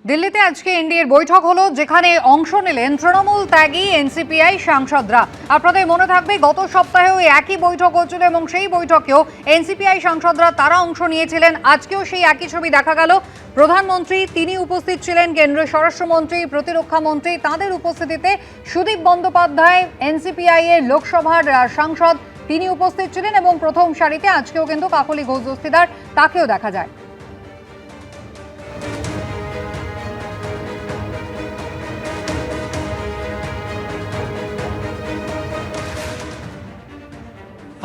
দিল্লিতে আজকে এনডিএর বৈঠক হলো, যেখানে অংশ নিলেন তৃণমূল ত্যাগী এনসিপিআই সাংসদরা। আপনাদের মনে থাকবে গত সপ্তাহেও একই বৈঠক হচ্ছিল এবং সেই বৈঠকেও এনসিপিআই সাংসদরা তারা অংশ নিয়েছিলেন। আজকেও সেই একই ছবি দেখা গেল। প্রধানমন্ত্রী তিনি উপস্থিত ছিলেন, কেন্দ্রীয় স্বরাষ্ট্রমন্ত্রী, প্রতিরক্ষা মন্ত্রী, তাদের উপস্থিতিতে সুদীপ বন্দ্যোপাধ্যায় এনসিপিআই এর লোকসভার সাংসদ তিনি উপস্থিত ছিলেন এবং প্রথম সারিতে আজকেও কিন্তু কাকলি ঘোষ দস্তিদার তাকেও দেখা যায়।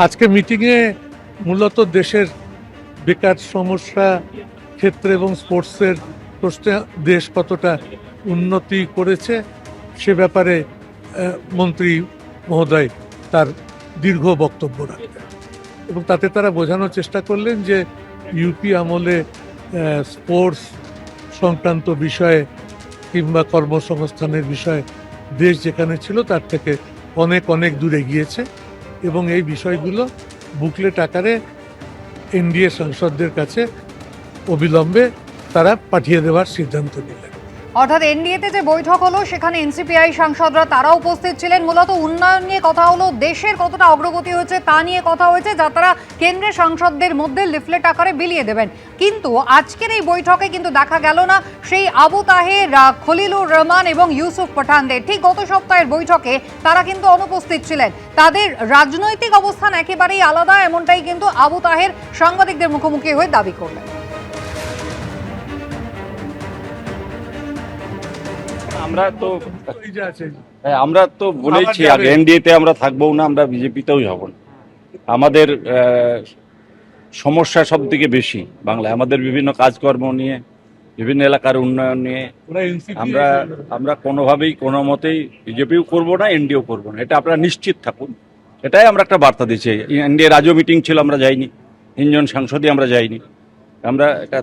আজকে মিটিংয়ে মূলত দেশের বেকার সমস্যা ক্ষেত্রে এবং স্পোর্টসের প্রশ্নে দেশ কতটা উন্নতি করেছে সে ব্যাপারে মন্ত্রী মহোদয় তার দীর্ঘ বক্তব্য রাখলেন এবং তাতে তারা বোঝানোর চেষ্টা করলেন যে ইউপি আমলে স্পোর্টস সংক্রান্ত বিষয়ে কিংবা কর্মসংস্থানের বিষয়ে দেশ যেখানে ছিল তার থেকে অনেক অনেক দূরে গিয়েছে এবং এই বিষয়গুলো বুকলেট আকারে এনডিএ সাংসদদের কাছে অবিলম্বে তারা পাঠিয়ে দেওয়ার সিদ্ধান্ত নিলেন। অর্থাৎ এনডিএতে যে বৈঠক হলো সেখানে এনসিপিআই সাংসদরা তারা উপস্থিত ছিলেন। মূলত উন্নয়ন নিয়ে কথা হলো, দেশের কতটা অগ্রগতি হয়েছে তা নিয়ে কথা হয়েছে, যা তারা কেন্দ্রের সাংসদদের মধ্যে লিফলেট আকারে বিলিয়ে দেবেন। কিন্তু আজকের এই বৈঠকে কিন্তু দেখা গেল না সেই আবু তাহের, খলিলুর রহমান এবং ইউসুফ পাঠানদের। ঠিক গত সপ্তাহের বৈঠকে তারা কিন্তু অনুপস্থিত ছিলেন। তাদের রাজনৈতিক অবস্থান একেবারেই আলাদা, এমনটাই কিন্তু আবু তাহের সাংবাদিকদের মুখোমুখি হয়ে দাবি করলেন। আমরা তো বলেছি আগে এনডিএতে আমরা থাকবো না, আমরা বিজেপিতেও যাব না। আমাদের সমস্যা সব থেকে বেশি বাংলায়, আমাদের বিভিন্ন কাজকর্ম নিয়ে, বিভিন্ন এলাকার উন্নয়ন নিয়ে আমরা কোনোভাবেই কোনো মতেই বিজেপিও করবো না, এনডিএও করবো না, এটা আপনারা নিশ্চিত থাকুন। এটাই আমরা একটা বার্তা দিচ্ছি। এনডিএ রাজ্য মিটিং ছিল, আমরা যাইনি, 3 জন সাংসদই আমরা যাইনি। আমরা এটা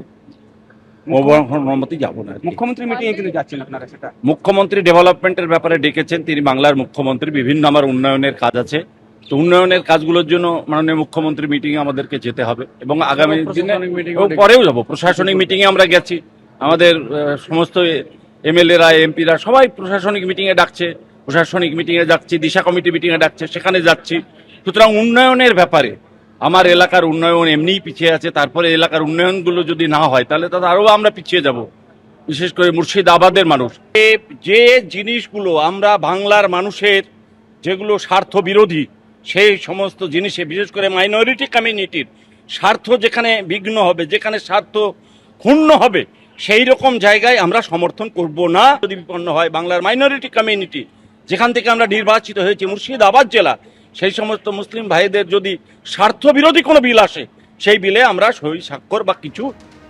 মুখ্যমন্ত্রী মিটিংয়ে কিন্তু যাচ্ছেন আপনারা, সেটা মুখ্যমন্ত্রী ডেভেলপমেন্টের ব্যাপারে ডেকেছেন, তিনি বাংলার মুখ্যমন্ত্রী, বিভিন্ন আমার উন্নয়নের কাজ আছে, তো উন্নয়নের কাজগুলোর জন্য মাননীয় মুখ্যমন্ত্রী মিটিংয়ে আমাদেরকে যেতে হবে এবং আগামী দিনে পরেও যাব। প্রশাসনিক মিটিংয়ে আমরা গেছি, আমাদের সমস্ত এমএলএরা, এমপিরা সবাই প্রশাসনিক মিটিংয়ে ডাকছে, প্রশাসনিক মিটিংয়ে যাচ্ছি, দিশা কমিটি মিটিংয়ে ডাকছে, সেখানে যাচ্ছি। সুতরাং উন্নয়নের ব্যাপারে আমার এলাকার উন্নয়ন এমনিই পিছিয়ে আছে, তারপরে এলাকার উন্নয়নগুলো যদি না হয় তাহলে তাদের আরও আমরা পিছিয়ে যাব। বিশেষ করে মুর্শিদাবাদের মানুষ, যে জিনিসগুলো আমরা বাংলার মানুষের যেগুলো স্বার্থ বিরোধী, সেই সমস্ত জিনিসে বিশেষ করে মাইনরিটি কমিউনিটির স্বার্থ যেখানে বিঘ্ন হবে, যেখানে স্বার্থ ক্ষুণ্ণ হবে, সেই রকম জায়গায় আমরা সমর্থন করব না। যদি বিপন্ন হয় বাংলার মাইনরিটি কমিউনিটি, যেখান থেকে আমরা নির্বাচিত হয়েছি মুর্শিদাবাদ জেলা, সেই সমস্ত মুসলিম ভাইদের যদি স্বার্থ বিরোধী কোনো বিল আসে, সেই বিলে আমরা সই স্বাক্ষর বা কিছু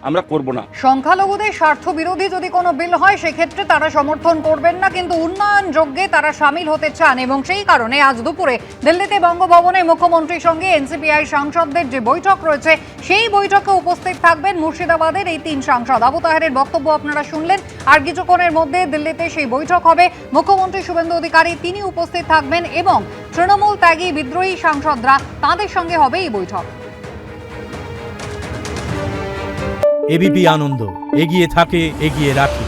আমরা করব না। সংখ্যালঘুদের স্বার্থ বিরোধী যদি কোনো বিল হয় সেক্ষেত্রে তারা সমর্থন করবেন না, কিন্তু উন্নয়ন যজ্ঞে তারা সামিল হতে চান এবং সেই কারণে আজ দুপুরে দিল্লিতে বঙ্গভবনে মুখ্যমন্ত্রীর সঙ্গে এনসিপিআই সাংসদদের যে বৈঠক রয়েছে সেই বৈঠকে উপস্থিত থাকবেন মুর্শিদাবাদের এই 3 সাংসদ। আবু তাহেরের বক্তব্য আপনারা শুনলেন। আর কিছুক্ষণের মধ্যে দিল্লিতে সেই বৈঠক হবে। মুখ্যমন্ত্রী শুভেন্দু অধিকারী তিনি উপস্থিত থাকবেন এবং তৃণমূল ত্যাগী বিদ্রোহী সাংসদরা তাদের সঙ্গে হবে এই বৈঠক। এবিপি আনন্দ, এগিয়ে থাকে, এগিয়ে রাখে।